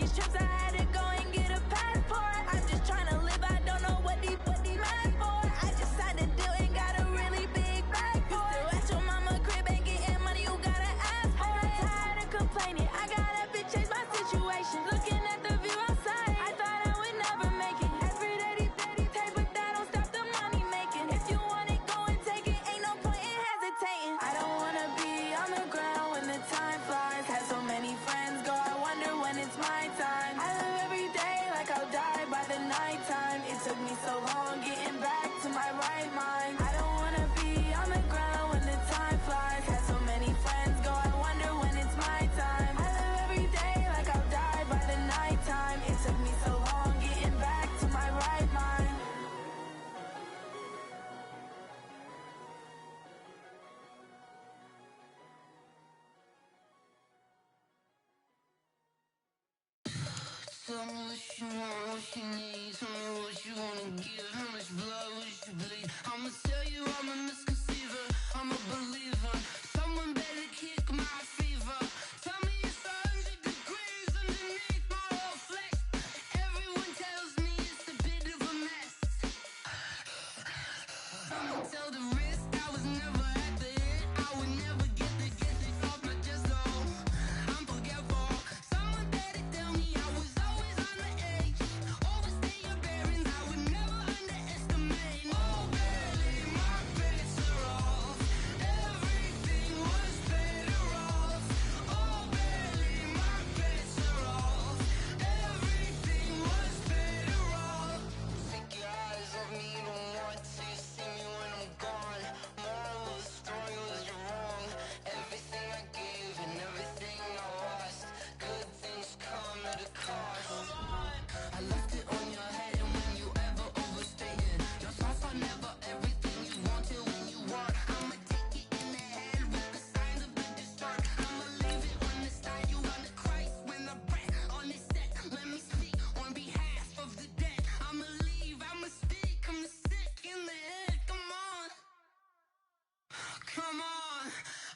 these trips, I had to go and get a passport. I'm just trying to live, I don't know what these mad for. I just signed a deal and got a really big bag for it. Still at your mama crib, ain't getting money, you gotta ask for it. I'm tired of complaining, I got up and changed my situation. Looking at the view outside, I thought I would never make it. Every day these take, but that don't stop the money making. If you want it, go and take it, ain't no point in hesitating. I don't wanna be on the ground when the time flies. Had so many friends go, I wonder when it's my time. I live every day like I'll die by the nighttime. It took me so long getting back to my right mind. I don't wanna be on the ground when the time flies. Had so many friends go, I wonder when it's my time. I live every day like I'll die by the nighttime. It took me so long getting back to my right mind. Tell me what you want, what you need. Tell me what you wanna give. How much blood would you bleed? I'ma tell you I'm a misconceiver, I'm a believer. Someone better kick my fever. Tell me it's 100 degrees underneath my whole flesh. Everyone tells me it's a bit of a mess. Someone tell the risk I was never at the hit. I would never get this off my chest, though. I'm forgetful. Someone better tell me I was always on the edge. Overstay your bearings, I would never underestimate. Oh, barely, my bets are off. Everything was better off. Oh, barely, my bets are off. Everything was better off. Take your eyes off me, you don't want to see me when I'm gone. Moral of the story was you're wrong. Everything I gave and everything I lost. Good things come at a cost. I left it on your head, and when you ever overstayed, your thoughts are never everything you wanted when you want. I'ma take it in the head with the signs of the distort. I'ma leave it on the side, you wanna Christ when the breath on this set. Let me speak on behalf of the dead. I'ma leave, I'ma speak, I'm the sick in the head. Come on, come on.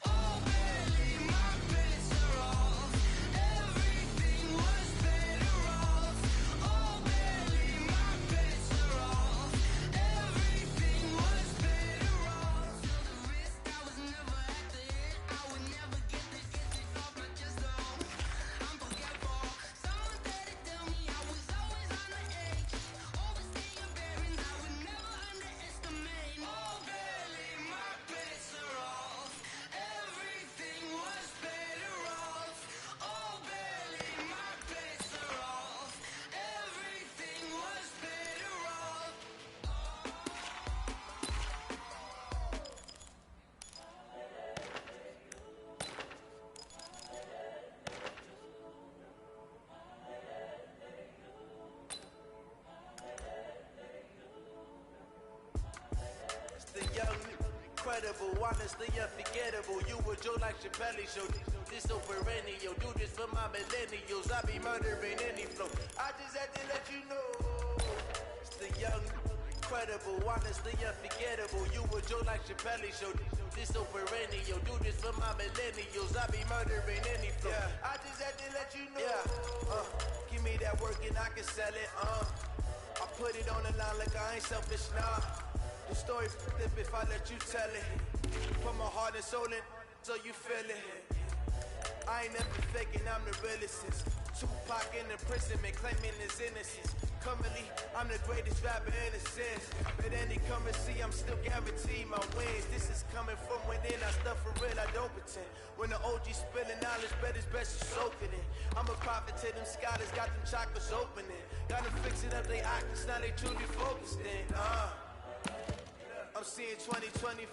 Oh, barely, my bets are off. Everything was better off. Oh, barely, my bets are off. Everything was better off. Till the risk, I was never at the hit. I would never get this off my chest, though. I'm forgetful. Someone better tell me I was always on the edge. Overstay your bearings, I would never underestimate. Oh, barely, my bets are off. Everything was better off. Oh, barely, my bets are off. Everything was better off. It's the young, incredible, honestly unforgettable. You a Joe like Chappelle Show. This so perennial, do this for my millennials. I be murdering any flow. I just had to let you know. It's the young, incredible, honestly unforgettable. You a Joe like Chappelle Show. This so perennial, do this for my millennials. I be murdering any flow. I just had to let you know. Give me that work and I can sell it. I put it on the line like I ain't selfish, nah. The story flip if I let you tell it. Put my heart and soul in so you feel it. I ain't never faking, I'm the realest. Tupac in imprisonment, claiming his innocence. Currently, I'm the greatest rapper in a sense. At any currency, I'm still guaranteed my wins. This is coming from within, I stuff for real, I don't pretend. When the OG spilling knowledge, bet it's best to soak it in. I'm a prophet to them scholars, got them chakras opening. Got them fixing up their optics, now they truly focused in. I'm seeing 2020.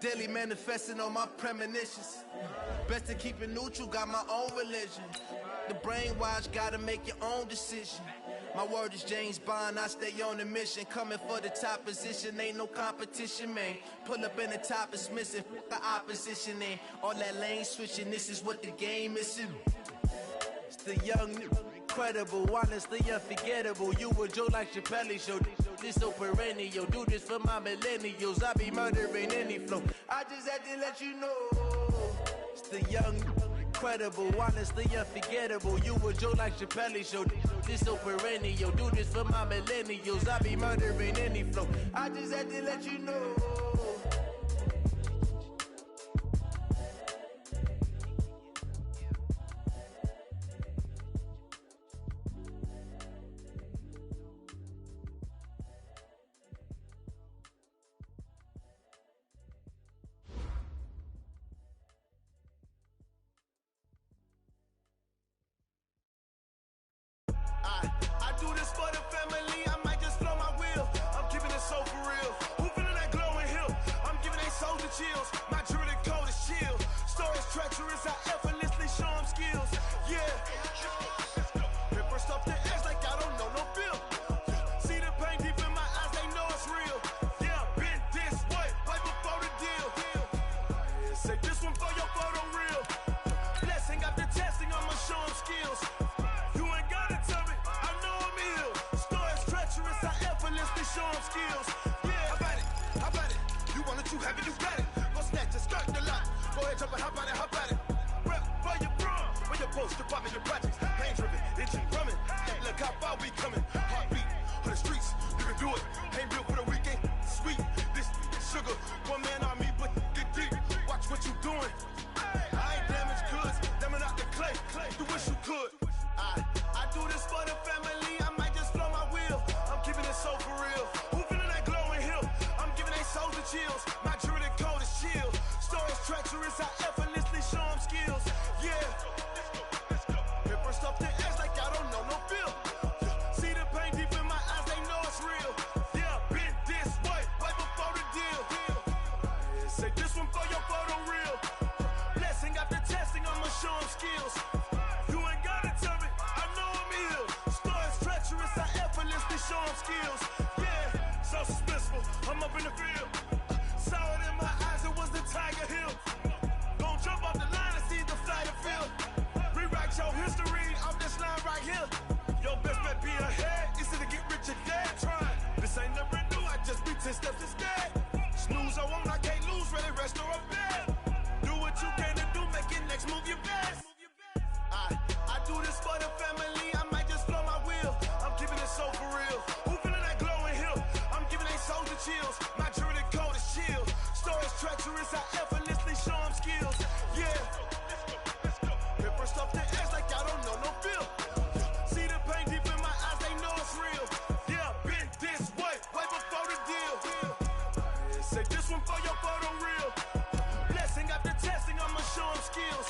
Daily manifesting on my premonitions. Best to keep it neutral, got my own religion. The brainwash, gotta make your own decision. My word is James Bond, I stay on the mission. Coming for the top position, ain't no competition, man. Pull up in the top, it's missing, the opposition ain't. All that lane switching, this is what the game is. It's the young, incredible, honestly unforgettable. You a joke like Chappelle show. This so perennial. Do this for my millennials. I be murdering any flow. I just had to let you know. It's the young, incredible, honestly unforgettable. You a joke like Chappelle show. This so perennial. Do this for my millennials. I be murdering any flow. I just had to let you know. I do this for the family, I might just flow my wheel. I'm keeping it so for real. Who feeling that glowing hill? I'm giving they souls the chills. My jewelry code is chill. Stories treacherous, I effortlessly show them skills. Yeah. Paper stuff to edge like I don't know no bill. See the pain deep in my eyes, they know it's real. Yeah, been this way, right before the deal. Say this one for your photo reel. Blessing after testing, I'ma show them skills. Show them skills. Yeah, how about it? You want it, you have it, you got it. Go snatch it, skirt the lot. Go ahead, jump it, how about it? Rep for your bro, for your post, your your projects. Pain driven, engine drumming. Look how far we coming. Heartbeat on the streets, you can do it. Ain't built for the weekend. Sweet, this sugar. One man army, but get deep. Watch what you doing. I ain't damaged goods, them out the clay. You wish you could. I do this for the family. I might just flow my wheel. I'm keeping it so for real. Who feeling that glowing hill? I'm giving they souls the chills. My jewelry code is chill. Stories treacherous, I effortlessly show them skills. Yeah. Paper stuff to edge like I don't know no bill. See the pain deep in my eyes, they know it's real. Yeah, been this way, right before the deal. Say this one for your photo reel. Blessing after testing, I'ma show them skills. You ain't gotta tell me, I know I'm ill. Stories treacherous, I effortlessly show them skills. Yeah, so suspenseful, I'm up in the field. Saw it in my eyes, it was the Tiger Hill. Gon' jump off the line and see the flight of field. Rewrite your history off this line right here. Your best bet be ahead, it's to get rich or dead. Trying, this ain't never new, I just be 10 steps instead. Snooze, I won't, I can't lose, ready, rest or a bed. Do what you can to do, make it next move your best. I do this for the family, I might just flow my wheel. I'm keeping it so for real. Who feeling that glowing hill? I'm giving they souls the chills. My jewelry code is chill. Stories treacherous, I effortlessly show them skills. Yeah. Paper stuff to edge like I don't know no bill. See the pain deep in my eyes, they know it's real. Yeah, been this way, right before the deal. Say this one for your photo reel. Blessing after testing, I'ma show them skills.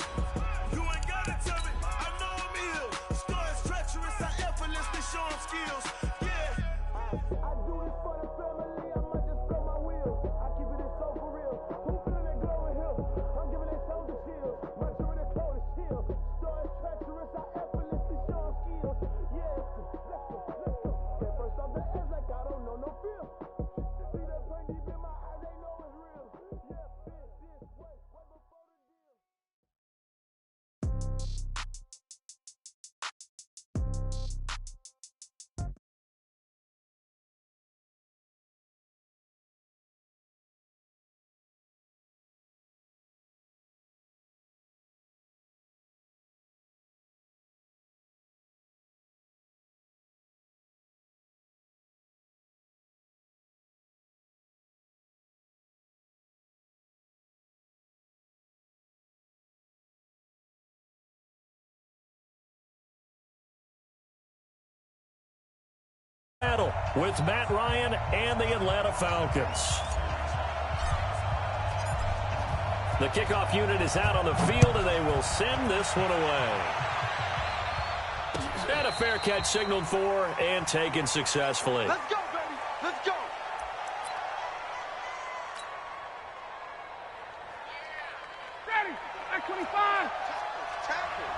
You ain't gotta tell me, I know I'm ill. Stories treacherous, I effortlessly show them skills. Yeah. I do this for the family, I might just blow my wheel. I keep it so for real. Who feeling that glowing hill? I'm giving they souls the chills. My jewelry code is chill. Stories treacherous, I effortlessly show them skills. Yeah. Let's go. Get first off the edge like I don't know no feel. See that pain deep in my eyes, they know it's real. Yeah, been this way, right before the deal. Battle with Matt Ryan and the Atlanta Falcons. The kickoff unit is out on the field, and they will send this one away. And a fair catch signaled for and taken successfully. Let's go, baby. Let's go. Ready. At 25. Tackle.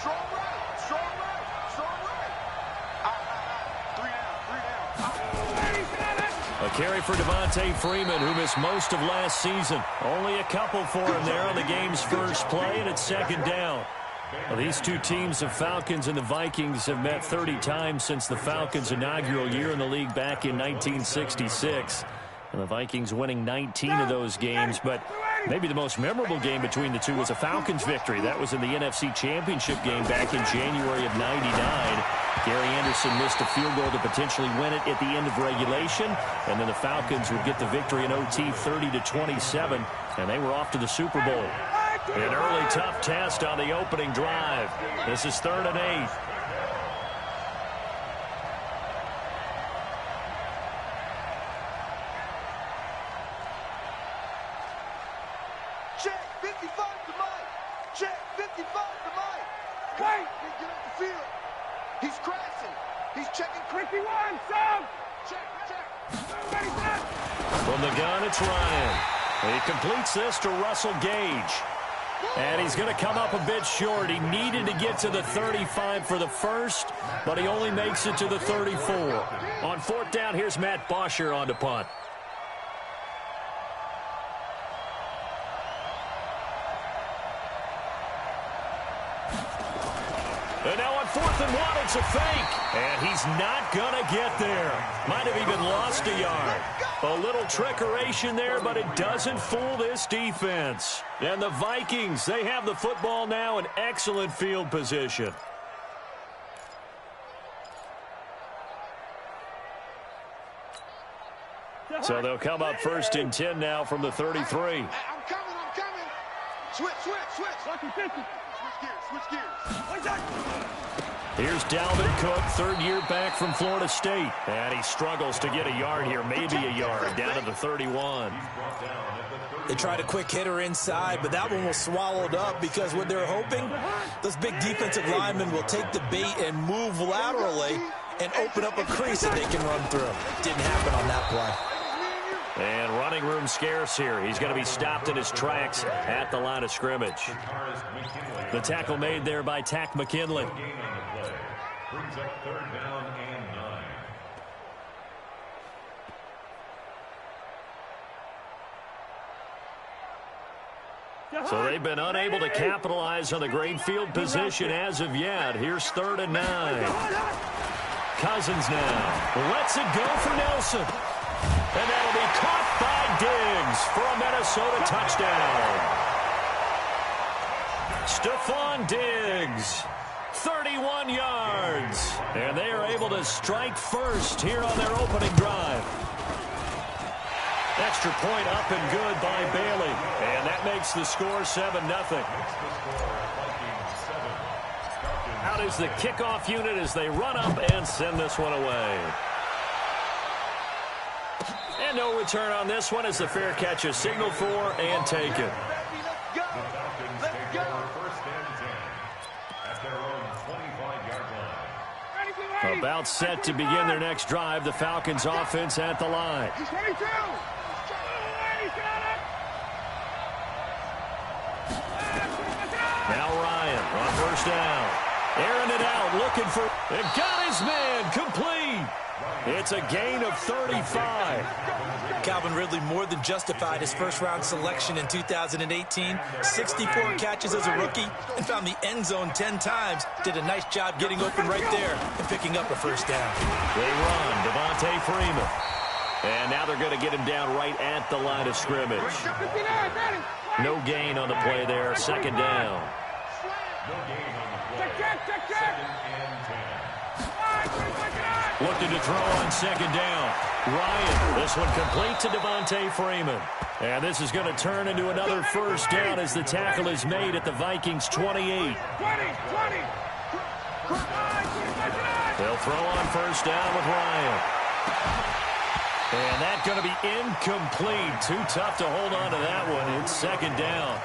Strong right. Strong right. Strong right. A carry for Devontae Freeman, who missed most of last season. Only a couple for him there on the game's first play, and it's second down. Well, these two teams, the Falcons and the Vikings, have met 30 times since the Falcons' inaugural year in the league back in 1966. And the Vikings winning 19 of those games, but maybe the most memorable game between the two was a Falcons victory. That was in the NFC Championship game back in January of '99. Gary Anderson missed a field goal to potentially win it at the end of regulation, and then the Falcons would get the victory in OT 30-27, and they were off to the Super Bowl. An early tough test on the opening drive. This is 3rd and 8. Check 55 to Mike. Check 55 to Mike. Wait, he's getting off the field. He's crashing. He's checking 51. Sub. Check. From the gun, it's Ryan. He completes this to Russell Gage. And he's going to come up a bit short. He needed to get to the 35 for the first, but he only makes it to the 34. On 4th down, here's Matt Bosher on to punt. And now on 4th and 1, it's a fake. And he's not going to get there. Might have even lost a yard. A little trickeration there, but it doesn't fool this defense. And the Vikings, they have the football now in excellent field position. So they'll come up 1st and 10 now from the 33. I'm coming. Switch. Switch gears. Here's Dalvin Cook, 3rd year back from Florida State. And he struggles to get a yard here, maybe a yard, down to the 31. They tried a quick hitter inside, but that one was swallowed up because what they're hoping, those big defensive linemen will take the bait and move laterally and open up a crease that they can run through. Didn't happen on that play. And running room scarce here. He's going to be stopped in his tracks at the line of scrimmage. The tackle made there by Tack McKinley. Brings up 3rd down and 9. So they've been unable to capitalize on the great field position as of yet. Here's 3rd and 9. Cousins now lets it go for Nelson. And that'll be caught by Diggs for a Minnesota touchdown. Stephon Diggs, 31 yards. And they are able to strike first here on their opening drive. Extra point up and good by Bailey. And that makes the score 7-0. Out is the kickoff unit as they run up and send this one away. And no return on this one as the fair catch is signaled for and taken. About set to begin their next drive. The Falcons offense at the line. Now Ryan on 1st down. Airing it out, looking for, and got his man complete. It's a gain of 35. Calvin Ridley more than justified his first-round selection in 2018. 64 catches as a rookie and found the end zone 10 times. Did a nice job getting open right there and picking up a 1st down. They run Devontae Freeman. And now they're going to get him down right at the line of scrimmage. No gain on the play there. 2nd down. Looking to throw on 2nd down. Ryan, this one complete to Devontae Freeman. And this is going to turn into another 1st down as the tackle is made at the Vikings 28. They'll throw on 1st down with Ryan. And that's going to be incomplete. Too tough to hold on to that one. It's 2nd down.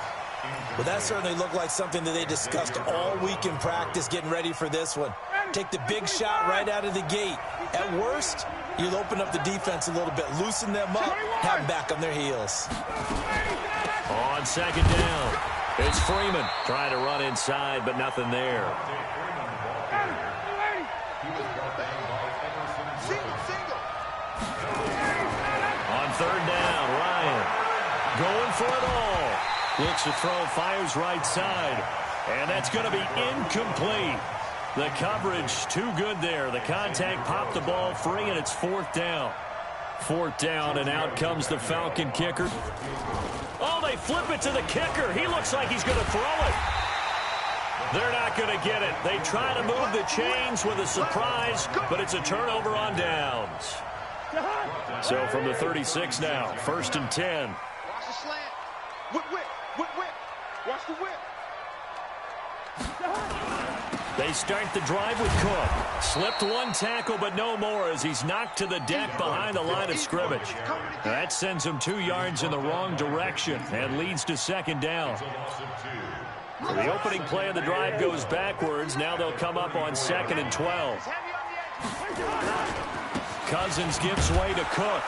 Well, that certainly looked like something that they discussed all week in practice getting ready for this one. Take the big shot right out of the gate. At worst, you'll open up the defense a little bit, loosen them up, have them back on their heels. On 2nd down, it's Freeman trying to run inside, but nothing there. On 3rd down, Ryan going for it all. Looks to throw, fires right side. And that's going to be incomplete. The coverage too good there. The contact popped the ball free, and it's 4th down. 4th down, and out comes the Falcon kicker. Oh, they flip it to the kicker. He looks like he's going to throw it. They're not going to get it. They try to move the chains with a surprise, but it's a turnover on downs. So from the 36 now, 1st and 10. Watch the slant. Whip. Watch the whip. They start the drive with Cook. Slipped one tackle, but no more as he's knocked to the deck behind the line of scrimmage. That sends him 2 yards in the wrong direction and leads to 2nd down. The opening play of the drive goes backwards. Now they'll come up on 2nd and 12. Cousins gives way to Cook.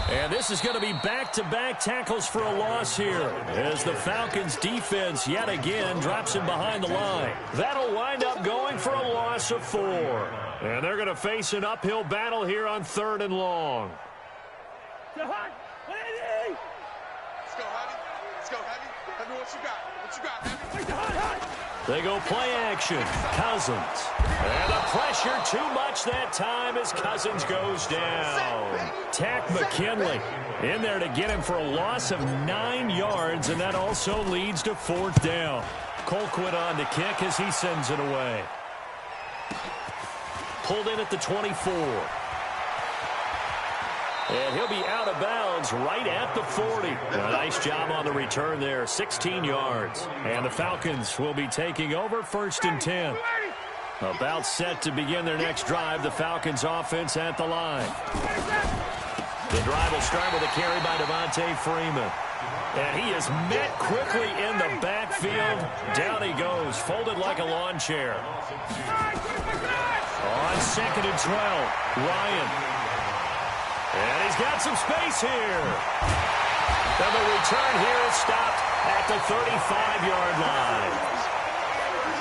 And this is going to be back-to-back tackles for a loss here as the Falcons defense yet again drops him behind the line. That'll wind up going for a loss of 4. And they're going to face an uphill battle here on 3rd and long. Let's go, Honey. Let's go, Honey. Tell me what you got. What you got, Honey? They go play action. Cousins. And the pressure too much that time as Cousins goes down. Tack McKinley in there to get him for a loss of 9 yards, and that also leads to 4th down. Colquitt on the kick as he sends it away. Pulled in at the 24. And he'll be out of bounds right at the 40. A nice job on the return there, 16 yards. And the Falcons will be taking over 1st and 10. About set to begin their next drive, the Falcons offense at the line. The drive will start with a carry by Devontae Freeman. And he is met quickly in the backfield. Down he goes, folded like a lawn chair. On 2nd and 12, Ryan. And he's got some space here. And the return here is stopped at the 35-yard line.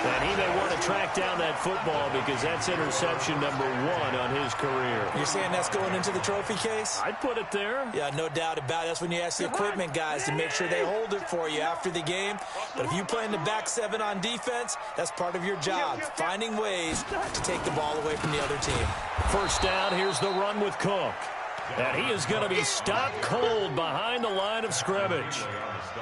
And he may want to track down that football because that's interception number 1 on his career. You're saying that's going into the trophy case? I'd put it there. Yeah, no doubt about it. That's when you ask the equipment guys to make sure they hold it for you after the game. But if you play in the back 7 on defense, that's part of your job, finding ways to take the ball away from the other team. 1st down, here's the run with Cook. And he is going to be stopped cold behind the line of scrimmage.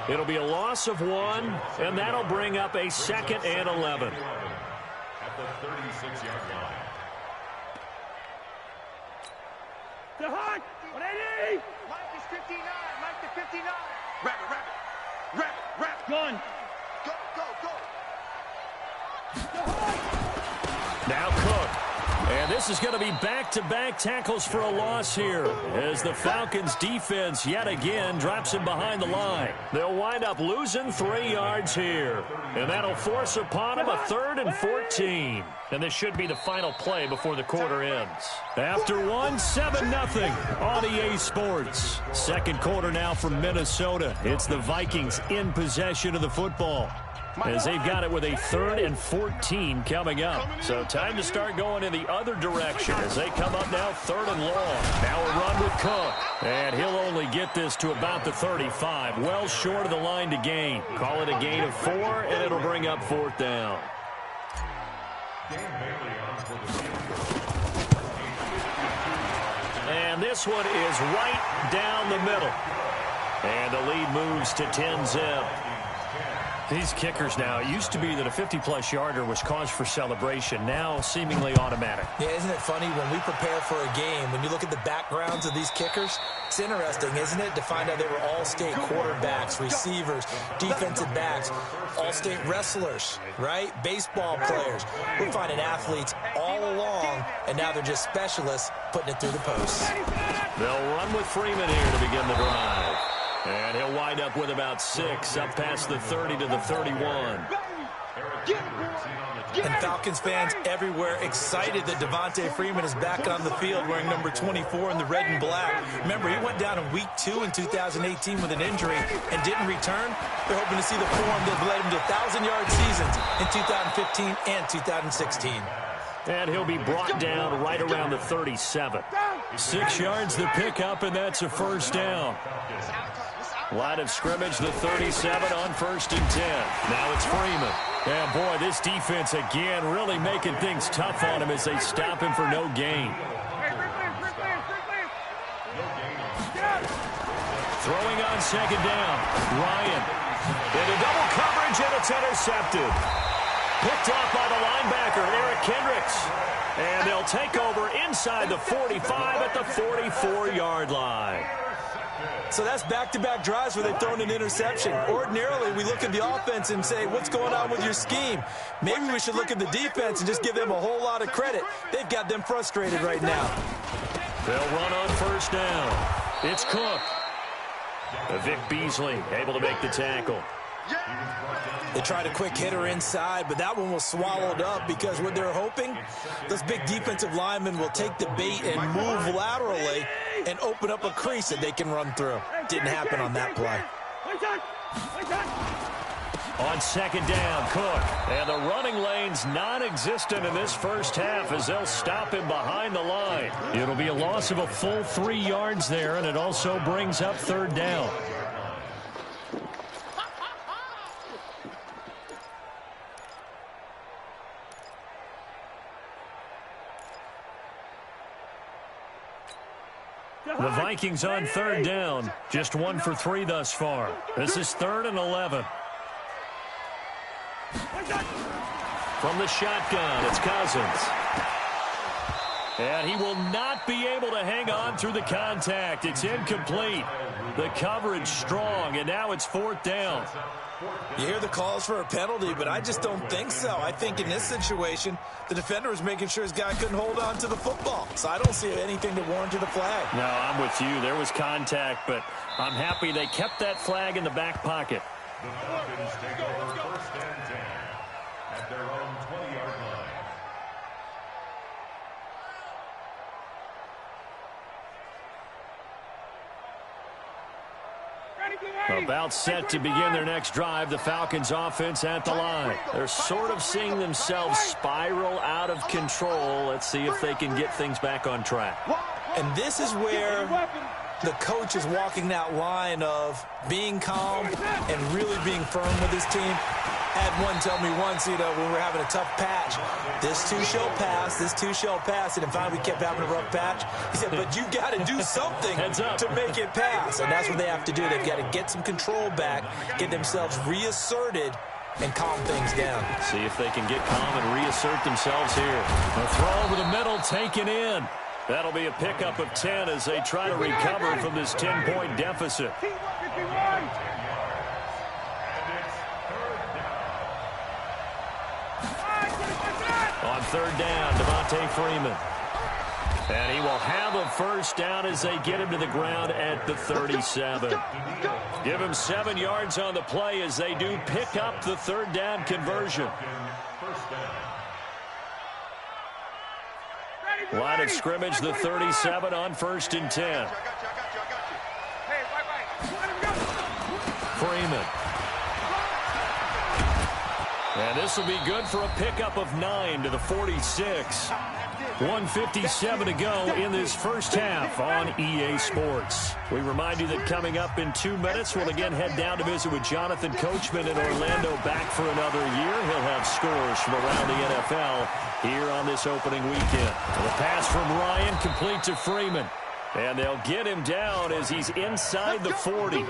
It'll be a loss of 1, and that'll bring up a 2nd and 11. At the 36-yard line. Mike is 59. Mike to 59. Rabbit. Gun. Go. Now Cook. And this is going to be back-to-back tackles for a loss here as the Falcons defense yet again drops him behind the line. They'll wind up losing 3 yards here. And that'll force upon him a 3rd and 14. And this should be the final play before the quarter ends. After 1, 7-0 on EA Sports. 2nd quarter now from Minnesota. It's the Vikings in possession of the football, as they've got it with a 3rd and 14 coming up. So time to start going in the other direction as they come up now 3rd and long. Now a run with Cook. And he'll only get this to about the 35. Well short of the line to gain. Call it a gain of 4, and it'll bring up 4th down. And this one is right down the middle. And the lead moves to 10-zip. These kickers now, it used to be that a 50-plus yarder was cause for celebration, now seemingly automatic. Yeah, isn't it funny when we prepare for a game, when you look at the backgrounds of these kickers, it's interesting, isn't it, to find out they were all-state quarterbacks, receivers, defensive backs, all-state wrestlers, right? Baseball players. We're finding athletes all along, and now they're just specialists putting it through the posts. They'll run with Freeman here to begin the drive. And he'll wind up with about 6 up past the 30 to the 31. And Falcons fans everywhere excited that Devontae Freeman is back on the field wearing number 24 in the red and black. Remember, he went down in week 2 in 2018 with an injury and didn't return. They're hoping to see the form that led him to 1,000-yard seasons in 2015 and 2016. And he'll be brought down right around the 37. 6 yards the pickup, and that's a 1st down. Line of scrimmage, the 37 on 1st and 10. Now it's Freeman. And, boy, this defense, again, really making things tough on him as they stop him for no gain. Throwing on second down. Ryan. Into double coverage, and it's intercepted. Picked off by the linebacker, Eric Kendricks. And they'll take over inside the 45 at the 44-yard line. So that's back-to-back drives where they've thrown an interception. Ordinarily, we look at the offense and say, what's going on with your scheme? Maybe we should look at the defense and just give them a whole lot of credit. They've got them frustrated right now. They'll run on first down. It's Cook. Vic Beasley able to make the tackle. They tried a quick hitter inside, but that one was swallowed up because what they're hoping, those big defensive linemen will take the bait and move laterally and open up a crease that they can run through. Didn't happen on that play. On second down, Cook. And the running lane's non-existent in this first half as they'll stop him behind the line. It'll be a loss of a full 3 yards there, and it also brings up third down. The Vikings on third down, just 1 for 3 thus far. This is 3rd and 11. From the shotgun, it's Cousins. And he will not be able to hang on through the contact. It's incomplete. The coverage strong, and now it's 4th down. You hear the calls for a penalty, but I just don't think so. I think in this situation, the defender was making sure his guy couldn't hold on to the football. So I don't see anything to warrant a flag. No, I'm with you. There was contact, but I'm happy they kept that flag in the back pocket. The Falcons take over 1st and 10 at their own 20-yard line. About set to begin their next drive, the Falcons offense at the line. They're sort of seeing themselves spiral out of control. Let's see if they can get things back on track. And this is where the coach is walking that line of being calm and really being firm with his team. I had one tell me once, when we were having a tough patch, this too shall pass, this too shall pass, and then finally we kept having a rough patch. He said, but you got to do something to make it pass, and that's what they have to do. They've got to get some control back, get themselves reasserted, and calm things down. See if they can get calm and reassert themselves here. A throw over the middle taken in. That'll be a pickup of 10 as they try to recover from this 10-point deficit. On third down, Devontae Freeman. And he will have a first down as they get him to the ground at the 37. Give him 7 yards on the play as they do pick up the third down conversion. Line of scrimmage, the 37 on 1st and 10. Freeman. And this will be good for a pickup of 9 to the 46. 1:57 to go in this first half on EA Sports. We remind you that coming up in 2 minutes, we'll again head down to visit with Jonathan Coachman in Orlando, back for another year. He'll have scores from around the NFL here on this opening weekend. The pass from Ryan complete to Freeman. And they'll get him down as he's inside the 40.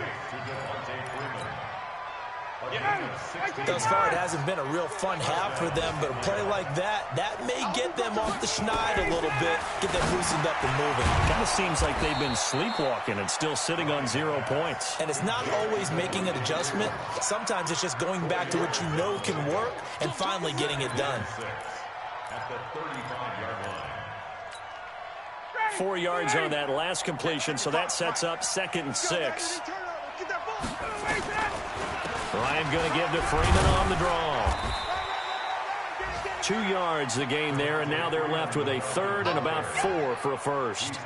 Thus far, it hasn't been a real fun half for them, but a play like that may get them off the schneid a little bit, get them loosened up and moving. Kind of seems like they've been sleepwalking and still sitting on 0 points. And it's not always making an adjustment. Sometimes it's just going back to what you know can work and finally getting it done. At the 35-yard line. 4 yards on that last completion, so that sets up 2nd and 6. Ryan going to give to Freeman on the draw. 2 yards the gain there, and now they're left with a 3rd and about 4 for a first.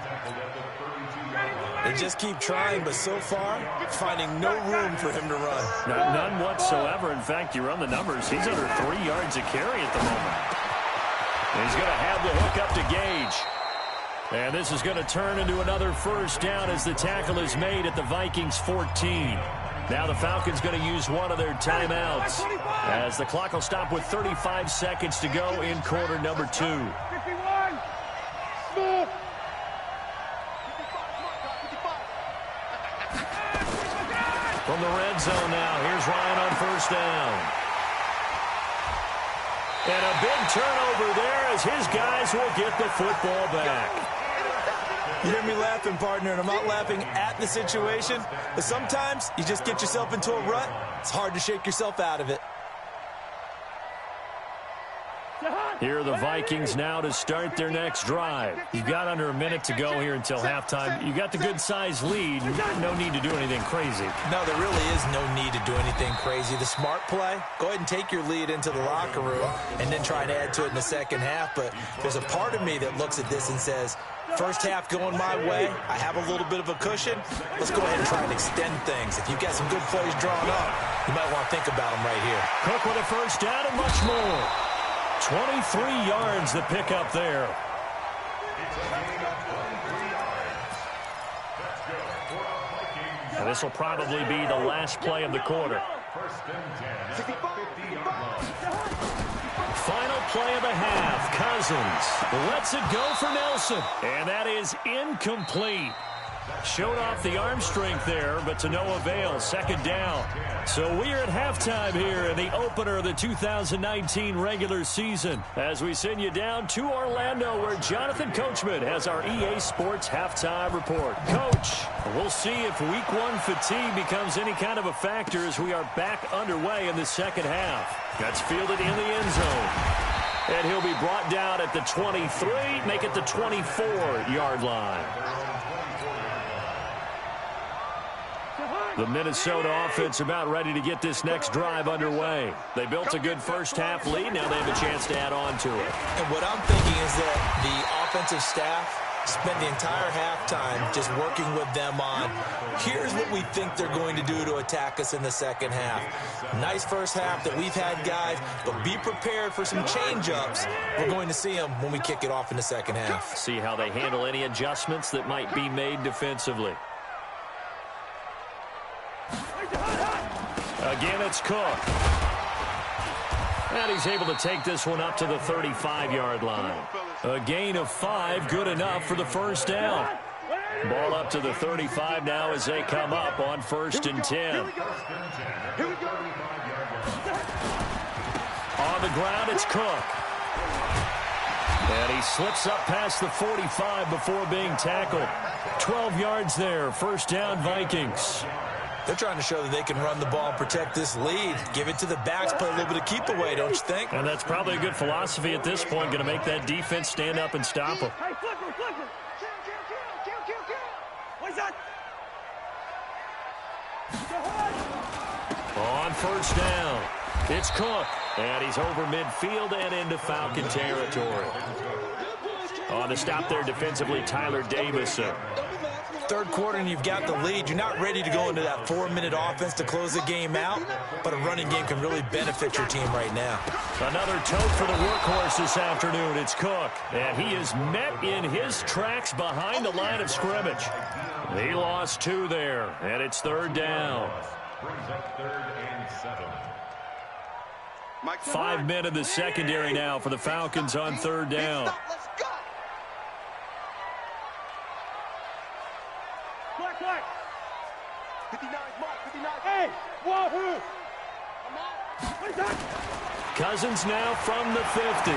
They just keep trying, but so far, finding no room for him to run. None whatsoever. In fact, you run the numbers, he's under 3 yards a carry at the moment. And he's going to have the hook up to Gage. And this is going to turn into another first down as the tackle is made at the Vikings 14. Now the Falcons going to use one of their timeouts as the clock will stop with 35 seconds to go in quarter number 2. 51. Small. 55. From the red zone now, here's Ryan on first down. And a big turnover there as his guys will get the football back. You hear me laughing, partner, and I'm not laughing at the situation, but sometimes you just get yourself into a rut. It's hard to shake yourself out of it. Here are the Vikings now to start their next drive. You've got under a minute to go here until halftime. You got the good-sized lead. No need to do anything crazy. No, there really is no need to do anything crazy. The smart play, go ahead and take your lead into the locker room and then try and add to it in the second half. But there's a part of me that looks at this and says, first half going my way, I have a little bit of a cushion. Let's go ahead and try and extend things. If you've got some good plays drawn up, you might want to think about them right here. Cook with a first down and much more. 23 yards the pick up there. And this will probably be the last play of the quarter. Final play of the half. Cousins lets it go for Nelson. And that is incomplete. Showed off the arm strength there, but to no avail. Second down. So we are at halftime here in the opener of the 2019 regular season as we send you down to Orlando where Jonathan Coachman has our EA Sports halftime report. Coach, we'll see if week 1 fatigue becomes any kind of a factor as we are back underway in the second half. That's fielded in the end zone. And he'll be brought down at the 23, make it the 24-yard line. The Minnesota offense about ready to get this next drive underway. They built a good first half lead. Now they have a chance to add on to it. And what I'm thinking is that the offensive staff spent the entire halftime just working with them on, here's what we think they're going to do to attack us in the second half. Nice first half that we've had, guys, but be prepared for some change-ups. We're going to see them when we kick it off in the second half. See how they handle any adjustments that might be made defensively. Again, it's Cook. And he's able to take this one up to the 35-yard line. A gain of 5, good enough for the first down. Ball up to the 35 now as they come up on 1st and 10. On the ground, it's Cook. And he slips up past the 45 before being tackled. 12 yards there, first down Vikings. They're trying to show that they can run the ball and protect this lead. Give it to the backs, play a little bit of keep away, don't you think? And that's probably a good philosophy at this point, going to make that defense stand up and stop them. Hey, flipper. What's that? On first down, it's Cook. And he's over midfield and into Falcon territory. On the stop there defensively, Tyler Davison. Third quarter and you've got the lead. You're not ready to go into that 4-minute offense to close the game out, but a running game can really benefit your team right now. Another tote for the workhorse this afternoon. It's Cook. And he is met in his tracks behind the line of scrimmage. He lost 2 there, and it's 3rd down. 5 men in the secondary now for the Falcons on 3rd down. Black. 59, Mark, 59. Hey, wahoo! What is that? Cousins now from the 50.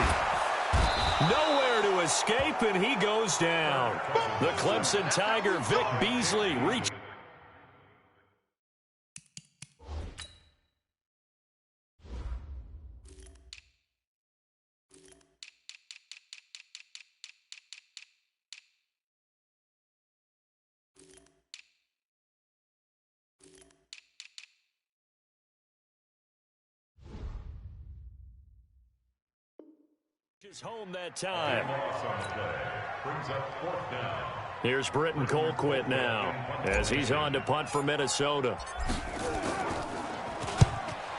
Nowhere to escape, and he goes down. The Clemson Tiger, Vic Beasley, reach. Home that time. Here's Britton Colquitt now as he's on to punt for Minnesota.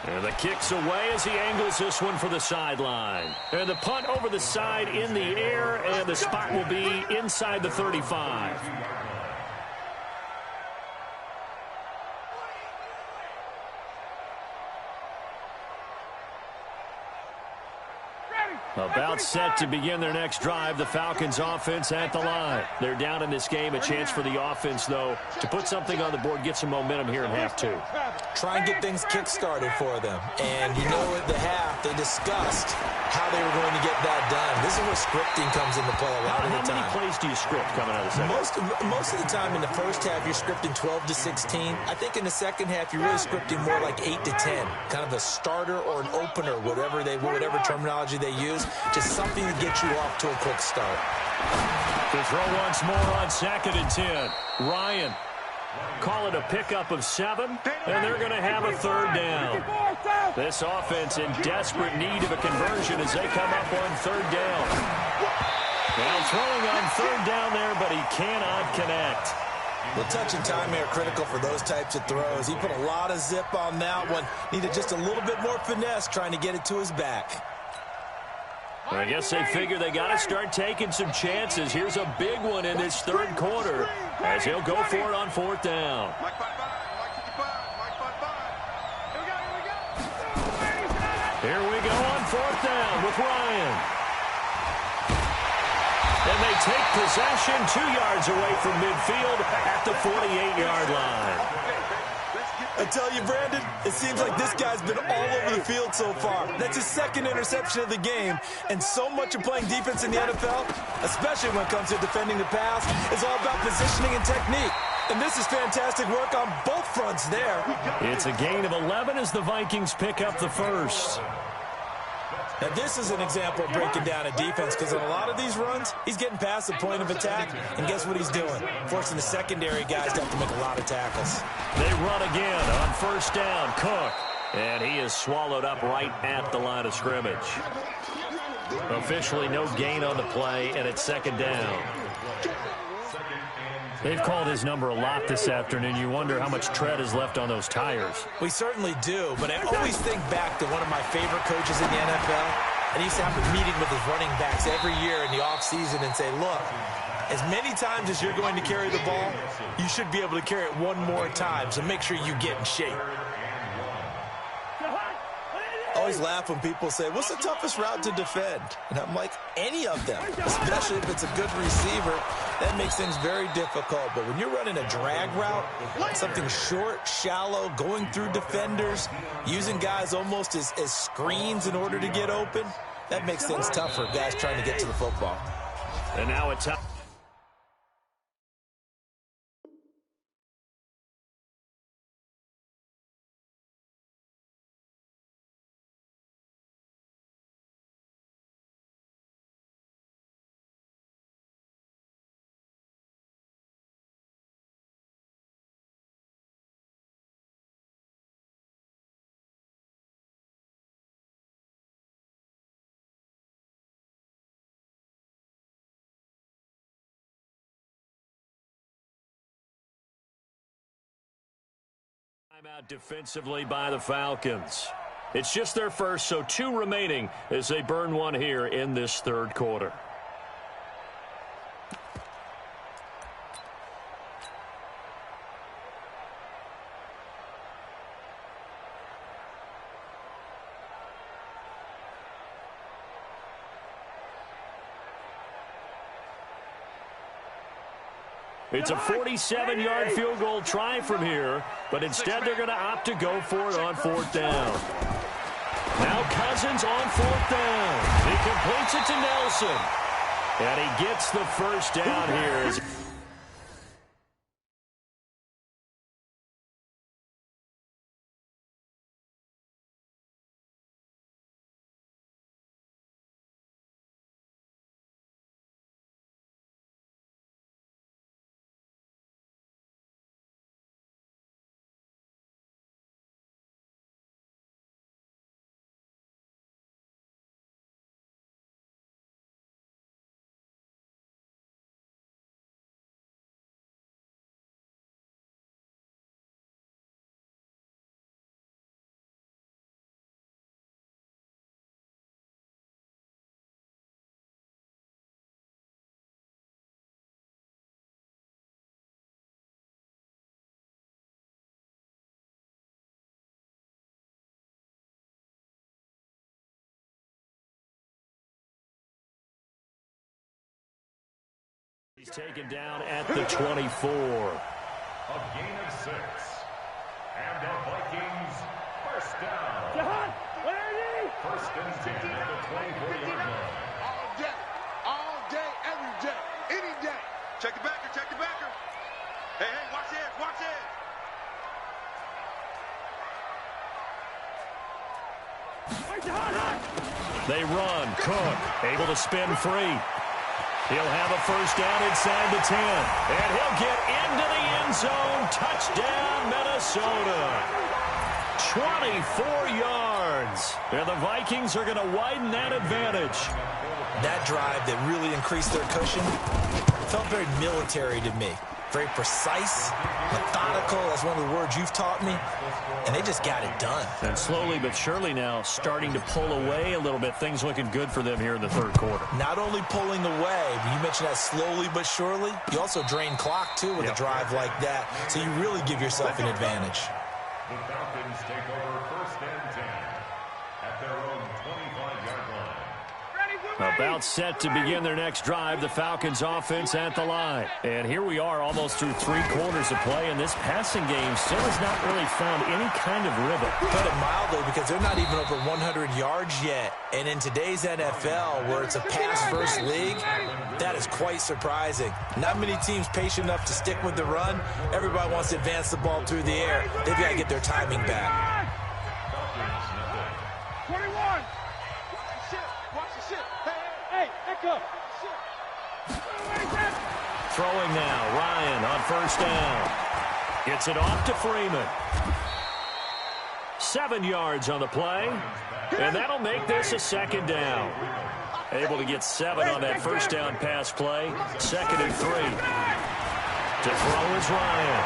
And the kick's away as he angles this one for the sideline. And the punt over the side in the air, and the spot will be inside the 35. About set to begin their next drive. The Falcons offense at the line. They're down in this game. A chance for the offense, though, to put something on the board, get some momentum here in half two. Try and get things kick-started for them. And you know at the half, they discussed how they were going to get that done. This is where scripting comes into play a lot of the time. How many plays do you script coming out of the second? Most of the time in the first half, you're scripting 12 to 16. I think in the second half, you're really scripting more like 8 to 10. Kind of a starter or an opener, whatever terminology they use. Just something to get you off to a quick start. To throw once more on 2nd and 10. Ryan. Call it a pickup of 7, and they're going to have a 3rd down. This offense in desperate need of a conversion as they come up on 3rd down. Now throwing on 3rd down there, but he cannot connect. Well, touch and timing are critical for those types of throws. He put a lot of zip on that one. Needed just a little bit more finesse trying to get it to his back. I guess they figure they got to start taking some chances. Here's a big one in this 3rd quarter as he'll go for it on 4th down. Here we go on 4th down with Ryan. And they take possession 2 yards away from midfield at the 48-yard line. I tell you, Brandon, it seems like this guy's been all over the field so far. That's his 2nd interception of the game. And so much of playing defense in the NFL, especially when it comes to defending the pass, is all about positioning and technique. And this is fantastic work on both fronts there. It's a gain of 11 as the Vikings pick up the 1st. Now, this is an example of breaking down a defense because on a lot of these runs, he's getting past the point of attack, and guess what he's doing? Forcing the secondary guys to have to make a lot of tackles. They run again on 1st down. Cook, and he is swallowed up right at the line of scrimmage. Officially no gain on the play, and it's 2nd down. They've called his number a lot this afternoon. You wonder how much tread is left on those tires. We certainly do, but I always think back to one of my favorite coaches in the NFL, and he used to have a meeting with his running backs every year in the offseason and say, look, as many times as you're going to carry the ball, you should be able to carry it one more time, so make sure you get in shape. I always laugh when people say, what's the toughest route to defend? And I'm like, any of them, especially if it's a good receiver. That makes things very difficult. But when you're running a drag route, something short, shallow, going through defenders, using guys almost as screens in order to get open, that makes things tough for guys trying to get to the football. And now it's time. Timeout defensively by the Falcons. It's just their first, so 2 remaining as they burn one here in this 3rd quarter. It's a 47-yard field goal try from here, but instead they're going to opt to go for it on 4th down. Now Cousins on 4th down. He completes it to Nelson. And he gets the 1st down here. He's taken down at the 24. A gain of 6. And the Vikings first down. First and 10 at the 24-yard line. All day, every day, any day. Check the backer, check the backer. Hey, watch it, watch it. They run. Cook able to spin free. He'll have a first down inside the 10. And he'll get into the end zone. Touchdown, Minnesota. 24 yards. And the Vikings are going to widen that advantage. That drive that really increased their cushion felt very military to me. Very precise, methodical. That's one of the words you've taught me. And they just got it done. And slowly but surely now starting to pull away a little bit. Things looking good for them here in the third quarter. Not only pulling away, but you mentioned that slowly but surely. You also drain clock, too, with a drive like that. So you really give yourself an advantage. The Falcons take over first and 10 at their own 25-yard line. About set to begin their next drive, the Falcons offense at the line. And here we are almost through 3 quarters of play, and this passing game still has not really found any kind of rhythm. Put it mildly, because they're not even over 100 yards yet. And in today's NFL, where it's a pass-first league, that is quite surprising. Not many teams patient enough to stick with the run. Everybody wants to advance the ball through the air. They've got to get their timing back. 21. Watch the shit. Hey, echo. Throwing now, Ryan on first down. Gets it off to Freeman. 7 yards on the play, and that'll make this a second down. Able to get 7 on that first down pass play. 2nd and 3. To throw is Ryan.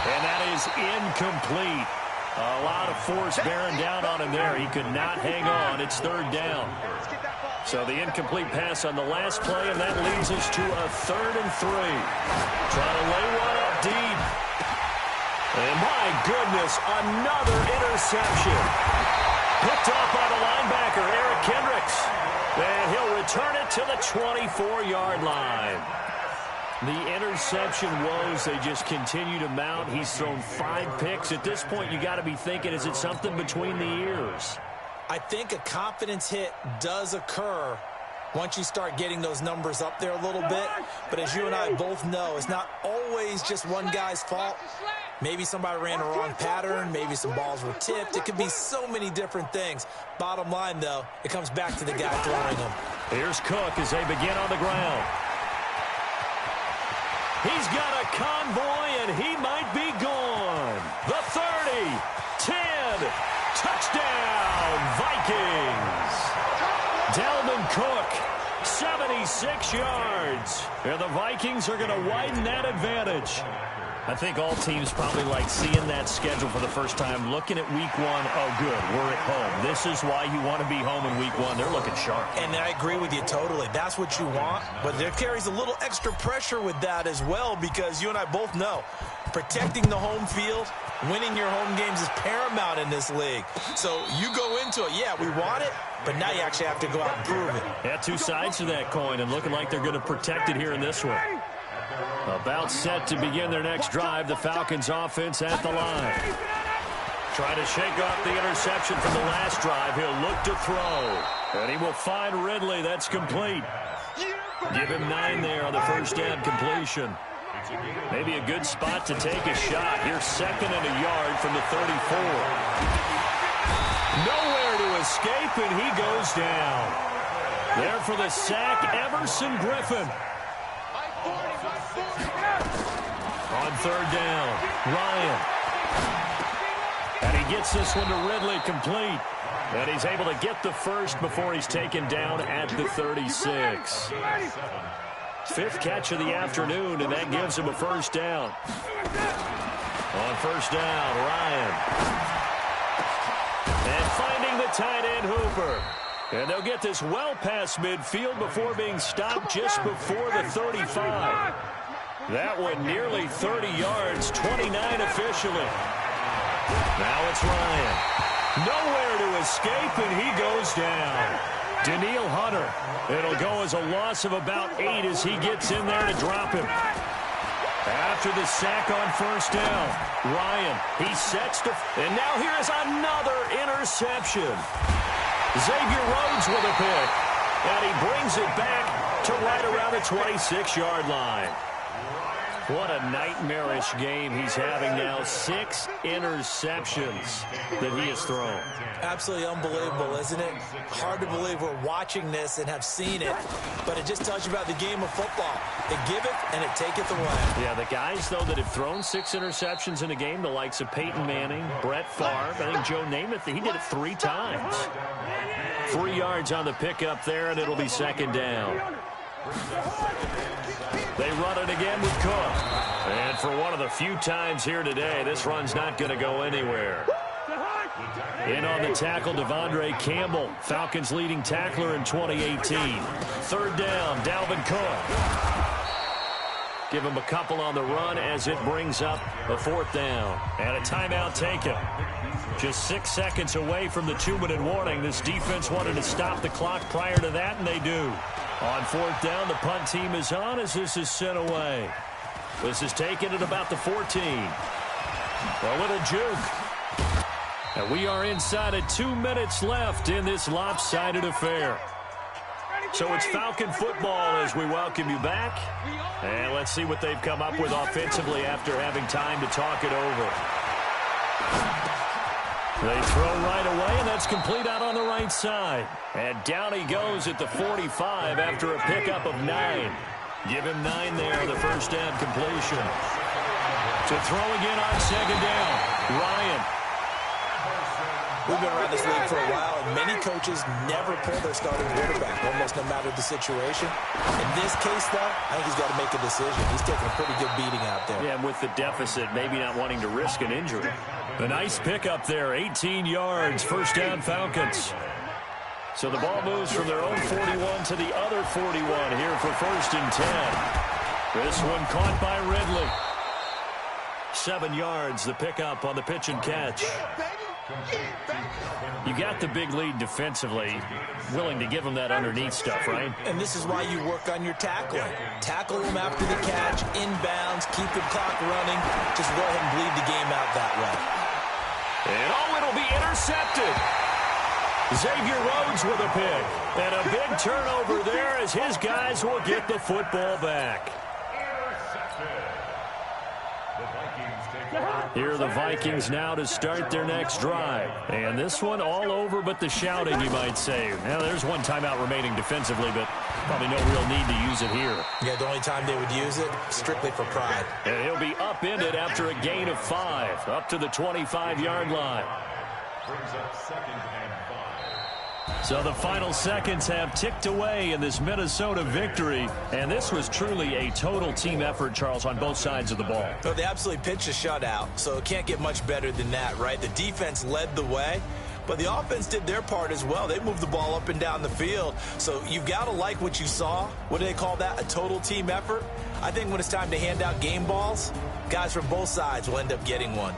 And that is incomplete. A lot of force bearing down on him there. He could not hang on. It's 3rd down. So the incomplete pass on the last play, and that leads us to a 3rd and 3. Trying to lay one up deep. And my goodness, another interception. Picked off by the linebacker, Eric Kendricks. And he'll return it to the 24-yard line. The interception woes, they just continue to mount. He's thrown 5 picks. At this point, you got to be thinking, is it something between the ears? I think a confidence hit does occur once you start getting those numbers up there a little bit. But as you and I both know, it's not always just one guy's fault. Maybe somebody ran a wrong pattern. Maybe some balls were tipped. It could be so many different things. Bottom line, though, it comes back to the guy throwing them. Here's Cook as they begin on the ground. He's got a convoy, and he might be gone. The 30, 10, touchdown, Vikings. Dalvin Cook, 76 yards. And the Vikings are going to widen that advantage. I think all teams probably like seeing that schedule for the first time, looking at week 1. Oh, good, we're at home. This is why you want to be home in week 1. They're looking sharp. And I agree with you totally. That's what you want. But there carries a little extra pressure with that as well, because you and I both know protecting the home field, winning your home games is paramount in this league. So you go into it, yeah, we want it, but now you actually have to go out and prove it. Yeah, 2 sides to that coin, and looking like they're going to protect it here in this one. About set to begin their next drive, the Falcons offense at the line. Trying to shake off the interception from the last drive. He'll look to throw. And he will find Ridley. That's complete. Give him 9 there on the first down completion. Maybe a good spot to take a shot. Here's 2nd and a yard from the 34. Nowhere to escape, and he goes down. There for the sack, Everson Griffin. On 3rd down, Ryan. And he gets this one to Ridley complete. And he's able to get the first before he's taken down at the 36. 5th catch of the afternoon, and that gives him a first down. On 1st down, Ryan. And finding the tight end, Hooper. And they'll get this well past midfield before being stopped just before the 35. That one nearly 30 yards, 29 officially. Now it's Ryan. Nowhere to escape, and he goes down. Daniil Hunter. It'll go as a loss of about 8 as he gets in there to drop him. After the sack on first down, Ryan, he sets to... And now here is another interception. Xavier Rhodes with a pick. And he brings it back to right around the 26-yard line. What a nightmarish game he's having now. 6 interceptions that he has thrown. Absolutely unbelievable, isn't it? Hard to believe we're watching this and have seen it, but it just tells you about the game of football. It giveth and it taketh away. Yeah, the guys, though, that have thrown 6 interceptions in a game, the likes of Peyton Manning, Brett Favre, I think Joe Namath, he did it 3 times. 3 yards on the pickup there, and it'll be second down. They run it again with Cook. And for one of the few times here today, this run's not going to go anywhere. In on the tackle, Devondre Campbell, Falcons' leading tackler in 2018. Third down, Dalvin Cook. Give him a couple on the run as it brings up a 4th down. And a timeout taken. Just 6 seconds away from the 2-minute warning. This defense wanted to stop the clock prior to that, and they do. On 4th down, the punt team is on as this is sent away. This is taken at about the 14. A little juke. And we are inside of 2 minutes left in this lopsided affair. So it's Falcon football as we welcome you back. And let's see what they've come up with offensively after having time to talk it over. They throw right away, and that's complete out on the right side. And down he goes at the 45 after a pickup of 9. Give him 9 there, the first down completion. To throw again on second down, Ryan. We've been around this league for a while, and many coaches never pull their starting quarterback, almost no matter the situation. In this case, though, I think he's got to make a decision. He's taking a pretty good beating out there. Yeah, and with the deficit, maybe not wanting to risk an injury. A nice pickup there, 18 yards, first down Falcons. So the ball moves from their own 41 to the other 41 here for 1st and 10. This one caught by Ridley. 7 yards, the pickup on the pitch and catch. You got the big lead defensively, willing to give them that underneath stuff, right? And this is why you work on your tackling. Tackle them after the catch, inbounds, keep the clock running. Just go ahead and bleed the game out that way. And it'll be intercepted. Xavier Rhodes with a pick. And a big turnover there as his guys will get the football back. Here are the Vikings now to start their next drive. And this one all over but the shouting, you might say. Now, there's one timeout remaining defensively, but probably no real need to use it here. Yeah, the only time they would use it, strictly for pride. And he'll be upended after a gain of 5, up to the 25-yard line. Brings up 2nd and 5. So the final seconds have ticked away in this Minnesota victory. And this was truly a total team effort, Charles, on both sides of the ball. So they absolutely pitched a shutout, so it can't get much better than that, right? The defense led the way, but the offense did their part as well. They moved the ball up and down the field. So you've got to like what you saw. What do they call that? A total team effort? I think when it's time to hand out game balls, guys from both sides will end up getting one.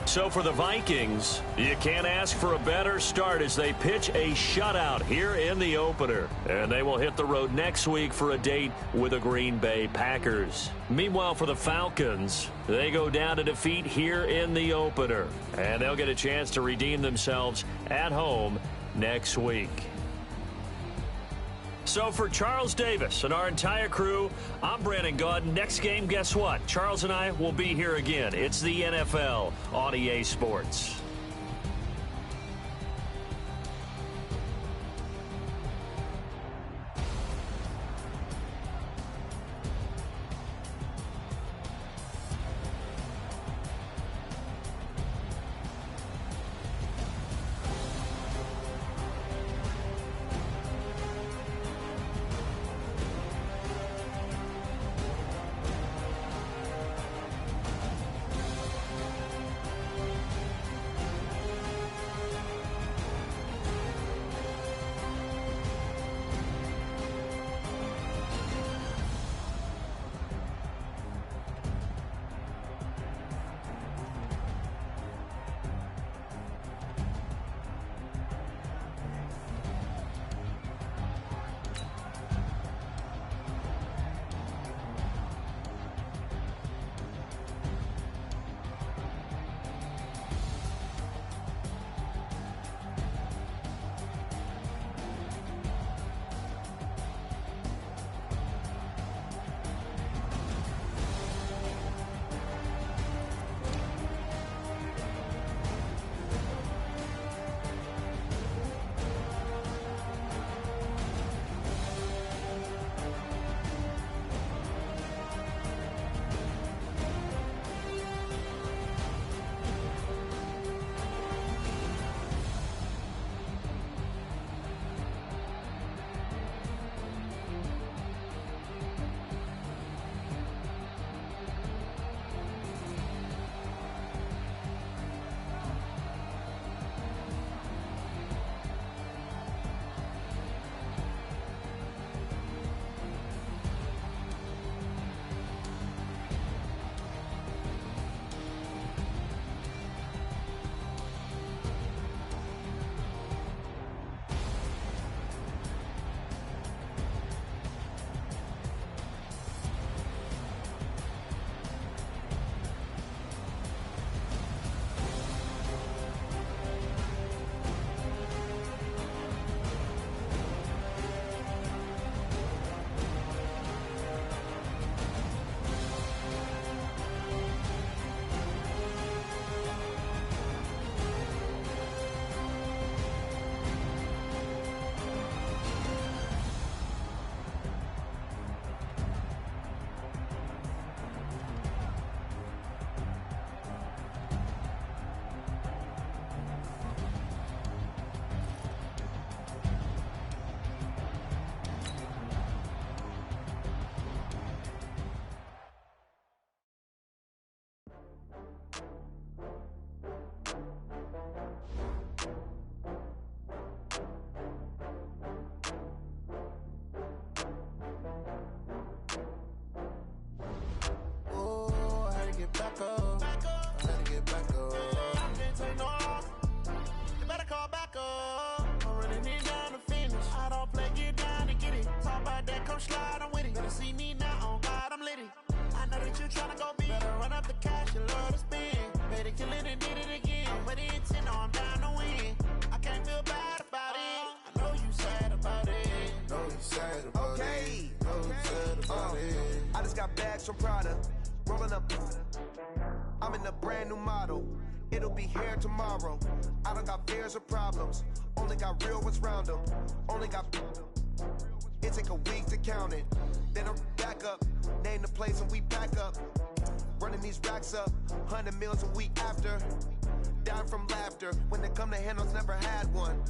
So for the Vikings, you can't ask for a better start as they pitch a shutout here in the opener. And they will hit the road next week for a date with the Green Bay Packers. Meanwhile, for the Falcons, they go down to defeat here in the opener. And they'll get a chance to redeem themselves at home next week. So for Charles Davis and our entire crew, I'm Brandon Gaudin. Next game, guess what? Charles and I will be here again. It's the NFL on EA Sports. slide, I'm with it. Better see me now, on God, I'm litty. I know that you tryna go big. Better run up the cash, you love to spend. Better kill it and did it again. I'm with the intent, no, I'm down to win. I can't feel bad about it. I know you sad about it. Know you sad about it. Okay. Know you sad about it. I just got bags from Prada. Rolling up. I'm in a brand new model. It'll be here tomorrow. I don't got fears or problems. Only got real ones round them. Only got. It take a week to count it. Then I'm back up. Name the place and we back up. Running these racks up. 100 meals a week after. Down from laughter. When it come to handles, never had one.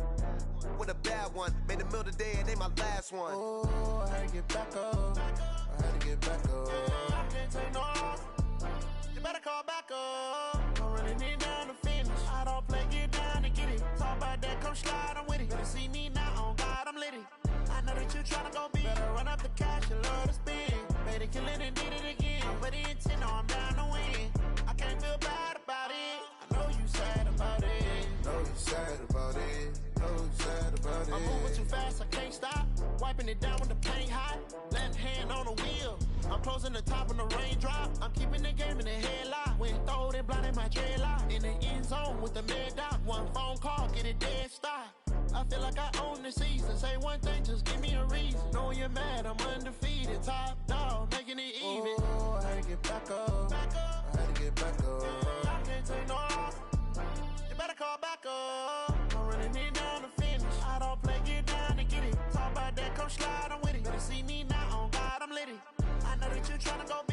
With a bad one. Made a meal today and they my last one. Oh, I had to get back up. I had to get back up. I can't take no loss. You better call back up. I'm running it down to finish. I don't play, get down and get it. Talk about that, come slide, I'm with it. Better see me now, on God, I'm litty. I know that you tryna go big. Better run up the cash, you love to spend. Better kill it and did it again. I'm with the intent, no, I'm down to win. I can't feel bad about it. I know you sad about it. Know you sad about it. Know you sad about it. I'm moving too fast, I can't stop. Wiping it down with the paint hot. Left hand on the wheel. I'm closing the top on the raindrop. I'm keeping the game in the headlock. When throwed and blinded my dreadlock. In the end zone with the mad dot. One phone call, get it dead stop. I feel like I own the season. Say one thing, just give me a reason. Knowing you're mad, I'm undefeated. Top dog, making it even. Oh, I had to get back up. I had to get back up. I can't take no loss. You better call back up. I'm running it down to finish. I don't play, get down and get it. Talk about that, come slide, I'm with it. Better see me now, on God, I'm litty. I know that you tryna go big.